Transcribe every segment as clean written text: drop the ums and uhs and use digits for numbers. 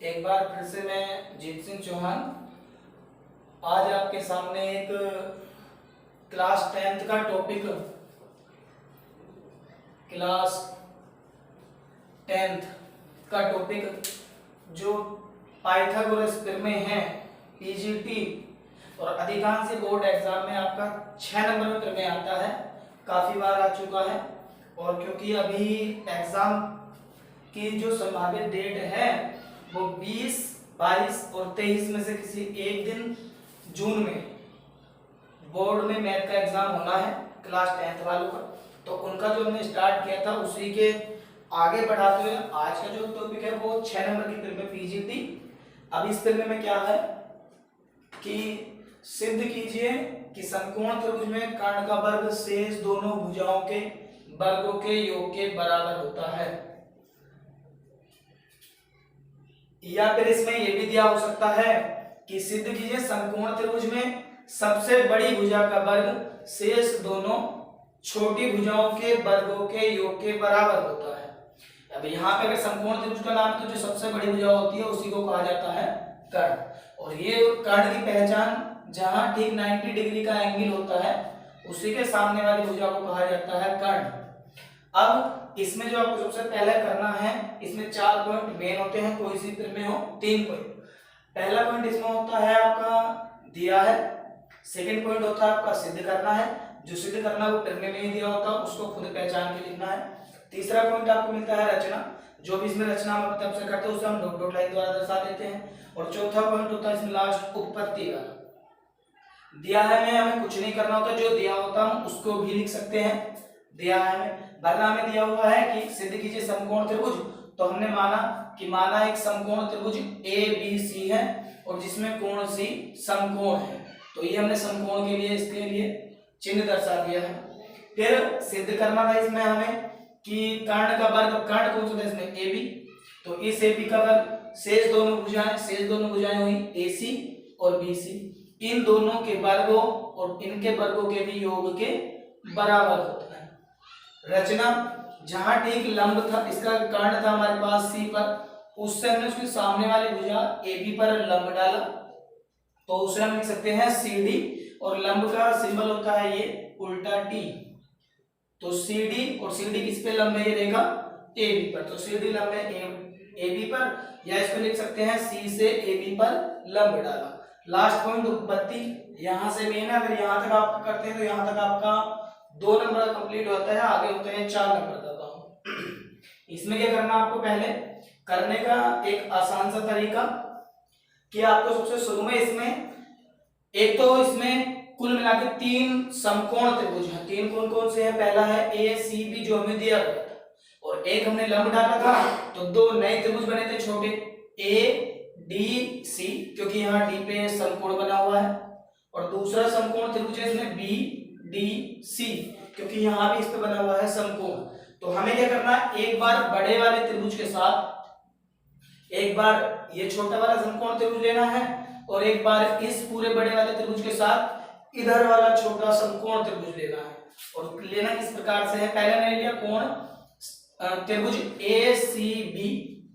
एक बार फिर से मैं जीत सिंह चौहान आज आपके सामने एक क्लास 10th का टॉपिक क्लास 10th का टॉपिक जो पाइथागोरस प्रमेय है पीजीटी और अधिकांश बोर्ड एग्जाम में आपका 6 नंबर में प्रमेय आता है, काफी बार आ चुका है। और क्योंकि अभी एग्जाम की जो संभावित डेट है वो 20, 22 और 23 में से किसी एक दिन जून में बोर्ड में मैथ का एग्जाम होना है क्लास 10th वालों का, तो उनका जो हमने स्टार्ट किया था उसी के आगे बढ़ाते हुए आज का जो टॉपिक है वो 6 नंबर की प्रमेय पीजीटी। अब इस प्रमेय में क्या है कि सिद्ध कीजिए कि समकोण त्रिभुज में कर्ण का वर्ग शेष दोनों भुजाओं के वर्गों के योग के बराबर होता है। या फिर इसमें यह भी दिया हो सकता है कि सिद्ध कीजिए समकोण त्रिभुज में सबसे बड़ी भुजा का वर्ग शेष दोनों छोटी भुजाओं के वर्गों के योग के बराबर होता है। अब यहाँ पे अगर समकोण त्रिभुज का नाम तो जो सबसे बड़ी भुजा होती है उसी को कहा जाता है कर्ण, और ये कर्ण की पहचान जहां ठीक 90 डिग्री का एंगल होता है उसी के सामने वाली भुजा को कहा जाता है कर्ण। अब इसमें जो आपको सबसे पहले करना है, इसमें 4 पॉइंट मेन होते हैं, कोई सी प्रमेय हो 3 पॉइंट। पहला पॉइंट इसमें होता है आपका दिया है, सेकंड पॉइंट होता है आपका सिद्ध करना है, जो सिद्ध करना वो प्रमेय में ही दिया होता है उसको खुद पहचान के लिखना है। तीसरा पॉइंट आपको मिलता है रचना, जो भी इसमें रचना हम तब से करते हैं उसे हम डॉट डॉट लाइन द्वारा दर्शा देते हैं। और चौथा पॉइंट होता है इसमें लास्ट उत्पत्ति वाला, दिया है में हमें कुछ नहीं करना होता, जो दिया होता हम उसको भी लिख सकते हैं। दिया है हमें वरना में दिया हुआ है कि सिद्ध कीजिए समकोण त्रिभुज, तो हमने माना एक समकोण त्रिभुज ABC है और जिसमें कोण C समकोण है, तो ये हमने समकोण के लिए इसके लिए चिन्ह दर्शा दिया है। फिर सिद्ध करना था इसमें हमें कि कर्ण का वर्ग, कर्ण कौन सा था इसमें AB, तो इस AB का वर्ग शेष दोनों भुजाएं हुई AC और BC, इन दोनों के वर्गों और इनके वर्गों के भी योग के बराबर होता है। रचना जहां ठीक लंब था, इसका कर्ण था हमारे पास C पर, उससे हमने उसके सामने वाली भुजा AB पर लंब डाला तो उसे हम लिख सकते हैं CD, और लंब का सिंबल होता है ये उल्टा T, तो CD और CD किस पे लंब है, ये रेखा AB पर, तो CD लंब है AB पर, या इसको लिख सकते हैं C से AB पर लंब डाला। लास्ट पॉइंट उत्पत्ति, यहां से मेन है, अगर यहां तक आप करते हैं तो यहां तक आपका 2 नंबर कंप्लीट होता है, आगे होते हैं 4 नंबर का काम। इसमें क्या करना आपको पहले करने का एक आसान सा तरीका कि आपको सबसे शुरू में इसमें एक तो इसमें कुल मिला के 3 समकोण त्रिभुज हैं। 3 कौन कौन से हैं, पहला है ACB जो हमें दिया गया था, और एक हमने लंब डाला था तो 2 नए त्रिभुज बने थे छोटे ADC, क्योंकि यहाँ D पे समकोण बना हुआ है, और दूसरा समकोण त्रिभुज है इसमें BDC, क्योंकि यहाँ भी इस पे बना हुआ है समकोण। तो हमें क्या करना है, एक बार बड़े वाले त्रिभुज के साथ एक बार ये छोटा वाला समकोण त्रिभुज लेना है, और एक बार इस पूरे बड़े वाले त्रिभुज के साथ इधर वाला छोटा समकोण त्रिभुज लेना है। और लेना किस प्रकार से है, पहले मैंने लिया कोण त्रिभुज ACB,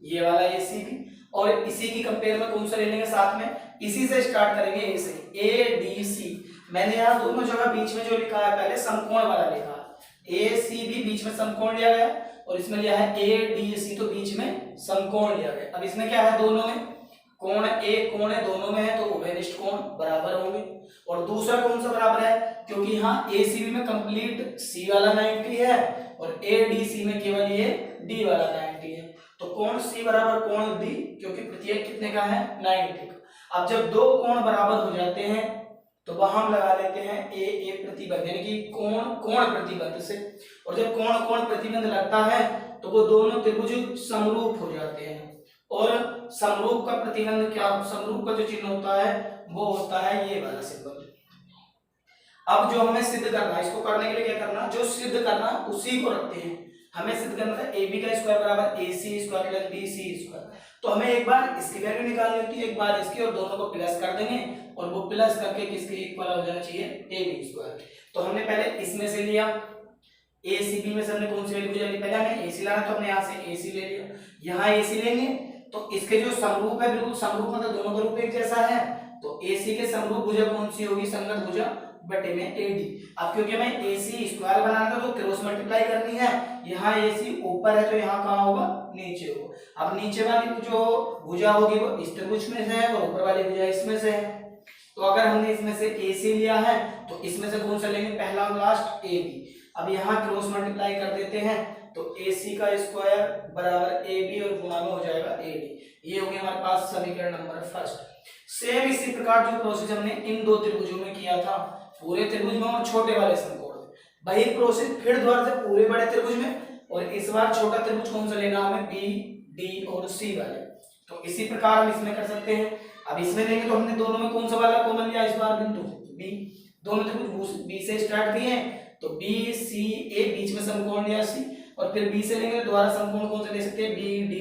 ये वाला ACB, और इसी की कंपेयर में कौन सा ले लेंगे साथ में, इसी से स्टार्ट करेंगे A से ADC। मैंने यहाँ दोनों जगह बीच में जो लिखा है पहले समकोण वाला लिखा है, ACB बीच में समकोण लिया गया, और इसमें लिया है ADC तो बीच में समकोण लिया गया। अब इसमें क्या है, दोनों में कोण एक कोण है, दोनों में है तो उभयनिष्ठ कोण बराबर होंगे। और दूसरा कौन सा बराबर है, क्योंकि यहाँ ACB में कंप्लीट C वाला 90 है और ADC में केवल ये D वाला 90 है, तो कोण C बराबर कोण D, क्योंकि प्रत्येक कितने का है 90 का। अब जब 2 कोण बराबर हो जाते हैं तो वहां हम लगा लेते हैं A प्रतिबंध, यानी कि कोण प्रतिबंध से, और जब कोण प्रतिबंध लगता है तो वो दोनों त्रिभुज समरूप हो जाते हैं। और समरूप का प्रतिबंध क्या, समरूप का जो चिन्ह होता है वो होता है ये वाला सिंबल। अब जो हमें सिद्ध करना है, इसको करने के लिए क्या करना, जो सिद्ध करना उसी को रखते हैं। हमें सिद्ध करना था AB का स्क्वायर बराबर AC square plus BC square, तो हमें एक बार इसकी वैल्यू निकालनी होती है, एक बार इसकी, और दोनों को प्लस कर देंगे, और वो प्लस करके किसके इक्वल हो जाना चाहिए, AB स्क्वायर। तो हमने पहले इसमें से लिया ACB में से हमने कौन सी वैल्यू ली, पहले हमें AC लाना, तो हमने यहाँ से AC ले लिया, यहाँ AC लेंगे तो तो इसके जो समरूप है, बिल्कुल समरूप मतलब दोनों का रूप एक जैसा है, तो AC के समरूप भुजा कौन सी होगी, संगत भुजा बटे में AD। अब क्योंकि हमें AC स्क्वायर बनाना था तो क्रॉस मल्टीप्लाई करनी है, यहाँ AC ऊपर है तो यहाँ कहाँ होगा, नीचे होगा। अब नीचे वाली जो भुजा होगी वो इस त्रिभुज में से है और ऊपर वाली भुजा इसमें से है। तो अगर हमने इसमें से AC लिया है तो इसमें से कौन सा लेंगे, पहला और लास्ट AB। अब यहाँ क्रॉस मल्टीप्लाई कर देते हैं तो AC का स्क्वायर बराबर AB और गुणा में हो जाएगा AD। ये हो गया हमारे पास समीकरण नंबर फर्स्ट। सेम इसी प्रकार जो प्रोसेस हमने इन दो त्रिभुजों में किया था, पूरे त्रिभुज में और छोटे वाले समकोण में, वही प्रोसेस फिर दोबारा से पूरे बड़े त्रिभुज में, और इस बार छोटा त्रिभुज कौन सा लेना हमें, B, D और C वाले। तो इसी प्रकार हम इसमें कर सकते हैं। अब इसमें लेंगे तो हमने दोनों में कौन सा वाला कॉमन लिया इस बार, बिंदु B। दोनों त्रिभुज B से स्टार्ट किए हैं तो B C A, बीच में समकोण लिया C, और फिर B से लेंगे तो दोबारा समकोण कौन सा ले सकते हैं, B D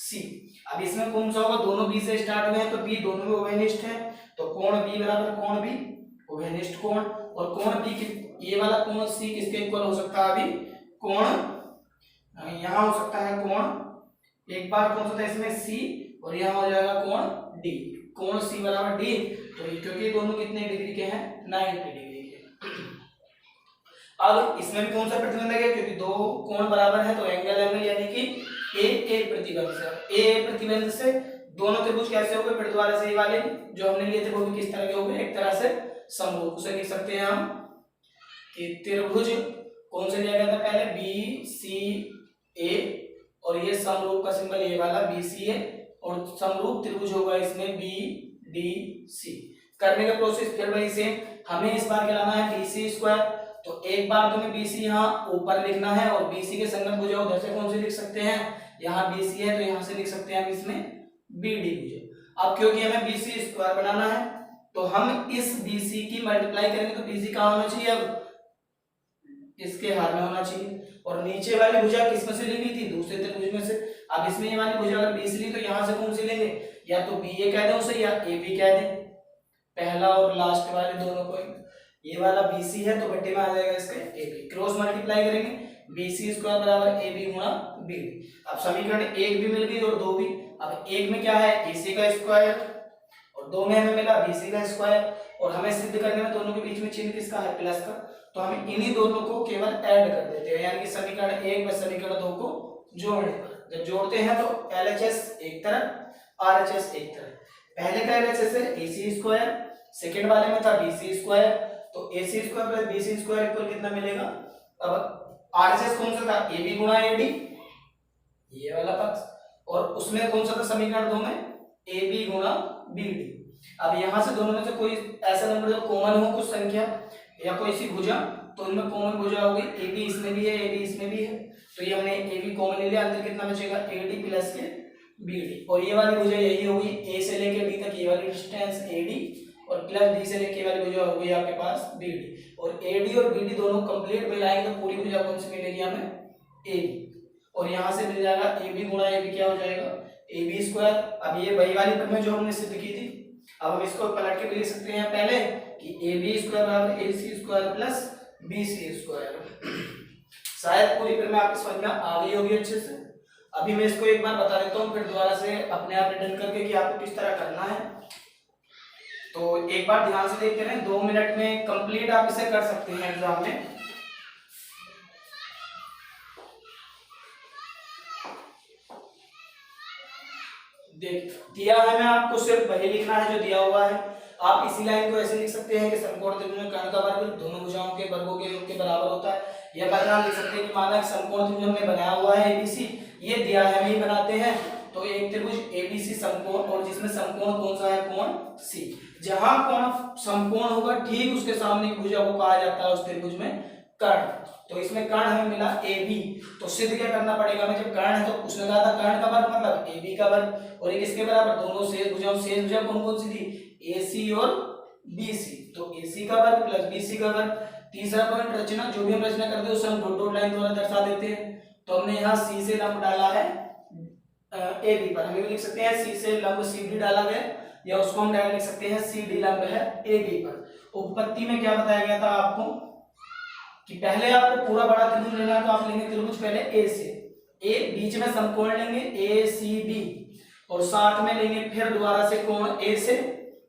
C। अब इसमें कौन सा होगा, दोनों B से स्टार्ट हुए हैं तो B दोनों में उभयनिष्ठ है, तो कोण B बराबर कोण B उभयनिष्ठ कोण, और कोण B की ये वाला कोण C किसके इक्वल हो सकता है, अभी कोण यहाँ हो सकता है कोण, एक बार कौन सा था इसमें C और यहाँ हो जाएगा कोण D, कोण C बराबर D। तो क्योंकि दोनों कितने डिग्री के हैं, 90 डिग्री के। अब इसमें भी कौन सा प्रतिबंधक है, क्योंकि दो कोण बराबर है तो एंगल एंगल यानी कि ए प्रतिबंध से, ए प्रतिबंध से दोनों त्रिभुज कैसे हो गए, फिर दोबारा से ये वाले जो हमने लिए थे वो भी किस तरह के हो गए, एक तरह से समरूप। उसे लिख सकते हैं हम कि त्रिभुज कौन से लिया गया था पहले, BCA, और ये समरूप का सिंबल ये वाला BCA, और समरूप त्रिभुज होगा इसमें BDC। करने का प्रोसेस फिर वही सेम, हमें इस बार क्या लाना है, BC स्क्वायर। तो एक बार तुम्हें BC यहाँ ऊपर लिखना है और BC के संगत भुजा उधर से कौन से लिख सकते हैं, यहाँ BC है तो यहाँ से लिख सकते हैं हम इसमें BD भुजा। अब क्योंकि हमें BC स्क्वायर बनाना है तो हम इस BC की मल्टीप्लाई करेंगे तो BC कहाँ होना चाहिए, अब इसके हाथ में होना चाहिए, और नीचे वाली भुजा किस में से ली गई थी, दूसरे त्रिभुज में से। अब इसमें ये वाली भुजा अगर BC ली तो यहाँ से कौन सी लेंगे, या तो BA कह दें उसे या AB कह दें, पहला और लास्ट वाले दोनों पॉइंट। ये वाला BC है तो बट्टे में आ जाएगा इसके AB, क्रॉस मल्टीप्लाई करेंगे BC स्क्वायर बराबर AB गुणा BD। अब समीकरण एक भी मिल गई और दो भी। अब एक में क्या है, AC का स्क्वायर, और दो में हमें मिला BC का स्क्वायर, और हमें सिद्ध करने में दोनों के बीच में चिन्ह किसका है, प्लस का, तो हम इन्हीं दोनों को केवल ऐड कर देते हैं, यानी कि समीकरण एक व समीकरण दो को जोड़ने पर जब जोड़ते हैं तो LHS एक तरफ RHS एक तरफ। पहले का LHS है AC स्क्वायर, सेकंड वाले में था BC स्क्वायर, तो AC square plus BC square equal कितना मिलेगा। अब RHS कौन सा था, AB गुणा AD, ये वाला पक्ष, और उसमें कौन सा था समीकरण दो में, AB गुणा BD। अब यहाँ से दोनों में से कोई ऐसा नंबर जो कॉमन हो, कुछ संख्या या कोई सी भुजा, तो इनमें कॉमन भुजा होगी, AB इसमें भी है AB इसमें भी है, तो ये हमने AB कॉमन ले लिया, अंतर कितना बचेगा, AD प्लस के BD, और ये वाली भुजा यही होगी, A से लेके B तक ये वाली डिस्टेंस AD, और प्लस D से लेके वाली भुजा होगी आपके पास BD, और AD और BD दोनों कंप्लीट मिलाएंगे तो पूरी भुजा कौन सी मिलेगी हमें, AB, और यहाँ से मिल जाएगा AB गुणा AB क्या हो जाएगा, AB स्क्वायर। अब ये वही वाली प्रमेय जो हमने सिद्ध की थी, अब हम इसको पलट के भी लिख सकते हैं पहले कि AB स्क्वायर बराबर AC square plus BC square. शायद पूरी प्रमेय आपकी समझ में आ गई होगी अच्छे से। अभी मैं इसको एक बार बता देता हूँ, फिर दोबारा से अपने आप रिटर्न करके कि आपको किस तरह करना है। तो एक बार ध्यान से देखते रहें, 2 मिनट में कंप्लीट आप इसे कर सकते हैं एग्जाम में। देख दिया है, मैं आपको सिर्फ वही लिखना है जो दिया हुआ है। आप इसी लाइन को ऐसे लिख सकते हैं कि समकोण त्रिभुज में कर्ण का वर्ग दोनों भुजाओं के वर्गों के योग के बराबर होता है। यह परिणाम लिख सकते हैं कि माना समकोण त्रिभुज हमने बनाया हुआ है ABC, ये दिया है हम ही बनाते हैं, तो एक त्रिभुज ABC समकोण, और जिसमें समकोण कौन सा है, कोण C। जहां कोण समकोण होगा ठीक उसके सामने की भुजा को कहा जाता है उस त्रिभुज में कर्ण। तो इसमें कर्ण हमें मिला AB, तो सिद्ध क्या करना पड़ेगा हमें, जब कर्ण है तो उसने कहा था कर्ण का वर्ग मतलब AB का वर्ग, और एक इसके बराबर दोनों शेष भुजा कौन कौन सी थी, AC और BC, तो AC का वर्ग प्लस BC का वर्ग। तीसरा पॉइंट रचना, जो भी हम रचना करते हैं उसे हम डॉट डॉट लाइन द्वारा दर्शा देते हैं। तो हमने यहाँ C से लंब डाला है AB पर, हम लिख सकते हैं C से लंब CD डाला गया, या उसको हम डायरेक्ट लिख सकते हैं CD लंब है AB पर। उपपत्ति में क्या बताया गया था आपको कि पहले आपको पूरा बड़ा त्रिभुज लेना है, तो आप लेंगे त्रिभुज पहले A से, A बीच में समकोण लेंगे ACB, और साथ में लेंगे फिर दोबारा से कोण ए से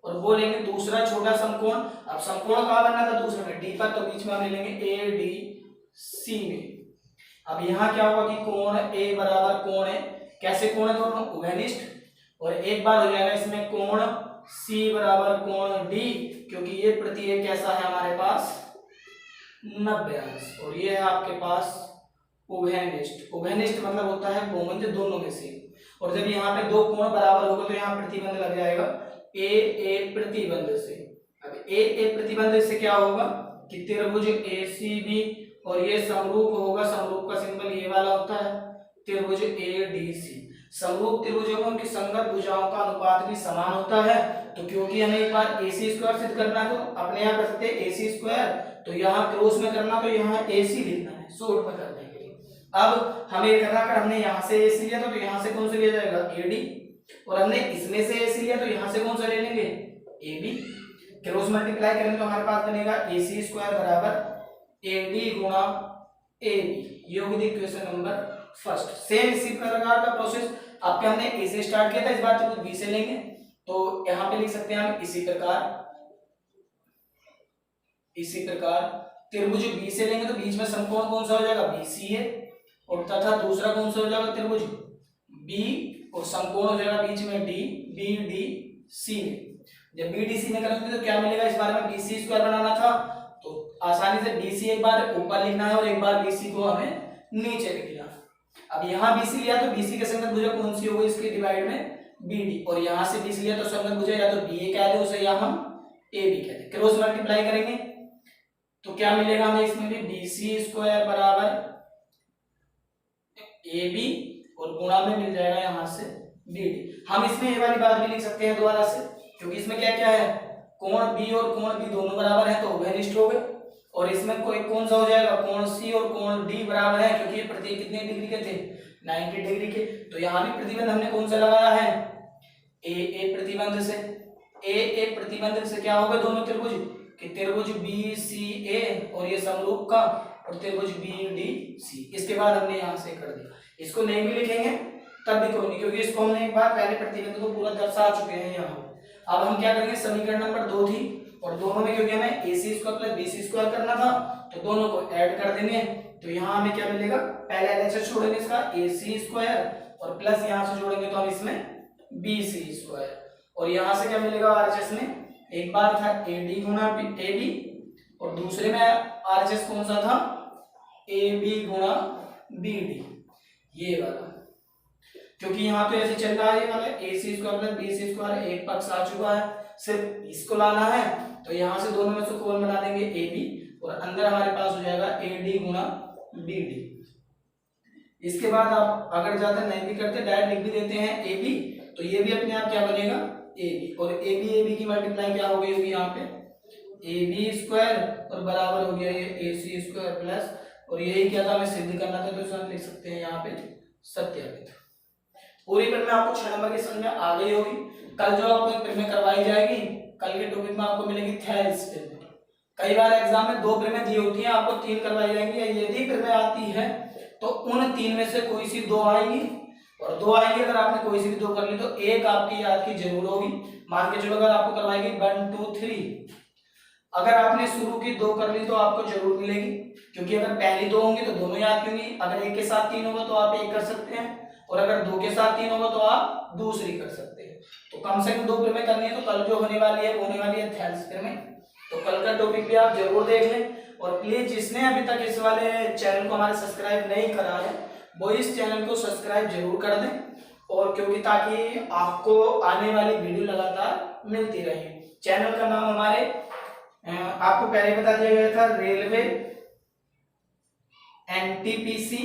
और वो लेंगे दूसरा छोटा समकोण। अब समकोण कहाँ बनना था, दूसरे में डी पर, तो बीच में हम ले लेंगे ए डी सी में। अब यहाँ क्या होगा कि कोण ए बराबर कोण ए, कैसे कोण है दोनों उभयनिष्ठ, और एक बार हो जाएगा इसमें कोण सी बराबर कोण डी, क्योंकि ये प्रत्येक कैसा है हमारे पास 90 अंश, और ये है आपके पास उभयनिष्ठ। उभयनिष्ठ मतलब होता है बहुमध्य दोनों में से, और जब यहाँ पे दो कोण बराबर होगा तो यहाँ प्रतिबंध लग जाएगा ए प्रतिबंध से। अब ए प्रतिबंध से क्या होगा कि त्रिभुज एसीबी, और ये समरूप होगा, समरूप का सिंबल ये वाला होता है, त्रिभुज एडीसी। समरूप त्रिभुजों में उनकी संगत भुजाओं का अनुपात भी समान होता है, तो क्योंकि हमें एक बार AC स्क्वायर सिद्ध करना है तो अपने यहाँ कर सकते हैं AC स्क्वायर, तो यहाँ क्रॉस में करना तो यहाँ AC लिखना है शॉर्ट में करने के लिए। अब हमें ये करना कर, हमने यहाँ से AC लिया तो यहाँ से कौन सा लिया जाएगा AD, और हमने इसमें से AC लिया तो यहाँ से कौन सा ले लेंगे AB। क्रॉस मल्टीप्लाई करेंगे तो हमारे पास बनेगा AC स्क्वायर बराबर AD गुणा AB। ये होगी इक्वेशन नंबर फर्स्ट। सेम इसी प्रकार का प्रोसेस आपके हमने ए से स्टार्ट किया था, इस बार त्रिभुज बी से लेंगे, तो यहाँ पे लिख सकते हैं हम इसी प्रकार त्रिभुज बी से लेंगे तो बीच में समकोण कौन सा हो जाएगा BC है, और तथा दूसरा कौन सा हो जाएगा त्रिभुज B, और समकोण हो जाएगा बीच में BDC में। जब BDC में करेंगे तो क्या मिलेगा, इस बार में BC स्क्वायर बनाना था तो आसानी से BC एक बार ऊपर लिखना है और एक बार BC को हमें नीचे लिखना। अब यहाँ BC लिया तो BC के संगत भुजा कौन सी होगी, इसके डिवाइड में BD, और यहाँ से BC लिया तो संगत भुजा या तो BA कह दे उसे या हम AB कह दे। क्रॉस मल्टीप्लाई करेंगे तो क्या मिलेगा हमें, इसमें भी BC स्क्वायर बराबर AB, और गुणा में मिल जाएगा यहाँ से BD। हम इसमें ये वाली बात भी लिख सकते हैं दोबारा से, क्योंकि इसमें क्या क्या है, कोण B और कोण B दोनों बराबर है तो उभयनिष्ठ हो गए, और इसमें कोई कौन सा हो जाएगा, कोण C और कोण D बराबर है, क्योंकि ये प्रत्येक कितने डिग्री के थे 90 डिग्री के, तो यहाँ भी प्रतिबंध हमने कौन सा लगाया है ए प्रतिबंध से। ए प्रतिबंध से क्या होगा दोनों त्रिभुज कि त्रिभुज BCA और ये समरूप का, और त्रिभुज BDC। इसके बाद हमने यहाँ से कर दिया, इसको नहीं भी लिखेंगे तब भी कोई नहीं, क्योंकि इसको हमने एक बार पहले प्रतिबंध को पूरा दर्शा चुके हैं यहाँ। अब हम क्या करेंगे, समीकरण नंबर 2 थी और दोनों में क्योंकि हमें AC square plus BC square करना था तो दोनों को ऐड कर देंगे, तो यहाँ हमें क्या मिलेगा, पहले LHS छोड़ेंगे इसका AC स्क्वायर, और प्लस यहाँ से जोड़ेंगे तो हम इसमें BC स्क्वायर, और यहाँ से क्या मिलेगा RHS में, एक बार था AD गुणा AB और दूसरे में RHS कौन सा था AB गुणा BD, ये वाला, क्योंकि यहाँ तो ऐसे चल रहा है ये वाला AC square plus BC square एक पक्ष आ चुका है, सिर्फ इसको लाना है तो यहाँ से दोनों में से कोण बना देंगे AB, और अंदर हमारे पास हो जाएगा AD गुणा BD। इसके बाद आप अगर ज्यादा नहीं भी करते डायरेक्ट लिख भी देते हैं AB, तो ये भी अपने आप क्या बनेगा AB, और AB की मल्टीप्लाई क्या हो गई होगी यहाँ पे AB स्क्वायर और बराबर हो गया ये AC स्क्वायर प्लस, और यही क्या था हमें सिद्ध करना था, तो इसे हम लिख सकते हैं यहाँ पे सत्यापित। पूरी प्रमेय आपको 6 नंबर की समझ में आ गई होगी। कल जो आपको प्रमेय करवाई जाएगी, कल के टॉपिक में आपको मिलेगी थेल्स प्रमेय। कई बार एग्जाम में 2 प्रमेय दी होती हैं, आपको 3 करवाई जाएंगी, यदि प्रमेय आती है तो उन 3 में से कोई सी 2 आएगी, और 2 आएंगी अगर आपने कोई सी भी 2 कर ली तो एक आपकी याद की जरूर होगी। मान के चलो अगर आपको करवाएगी 1 2 3, अगर आपने शुरू की 2 कर ली तो आपको जरूर मिलेगी, क्योंकि अगर पहली 2 होंगी तो दोनों याद की होंगी। अगर एक के साथ 3 होगा तो आप एक कर सकते हैं, और अगर 2 के साथ 3 होगा तो आप दूसरी कर सकते हैं। तो कम से कम 2 प्रमेय करनी है, तो कल जो होने वाली है वो होने वाली है थेल्स प्रमेय, तो कल का टॉपिक भी आप जरूर देख लें। और प्लीज जिसने अभी तक इस वाले चैनल को हमारे सब्सक्राइब नहीं करा है वो इस चैनल को सब्सक्राइब जरूर कर दें, और क्योंकि ताकि आपको आने वाली वीडियो लगातार मिलती रहे। चैनल का नाम हमारे आपको पहले बता दिया गया था, रेलवे NTPC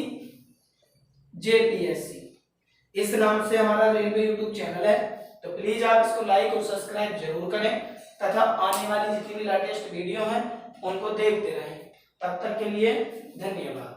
JPSC, इस नाम से हमारा रेलवे यूट्यूब चैनल है। तो प्लीज आप इसको लाइक और सब्सक्राइब जरूर करें, तथा आने वाली जितनी भी लेटेस्ट वीडियो हैं उनको देखते रहें। तब तक के लिए धन्यवाद।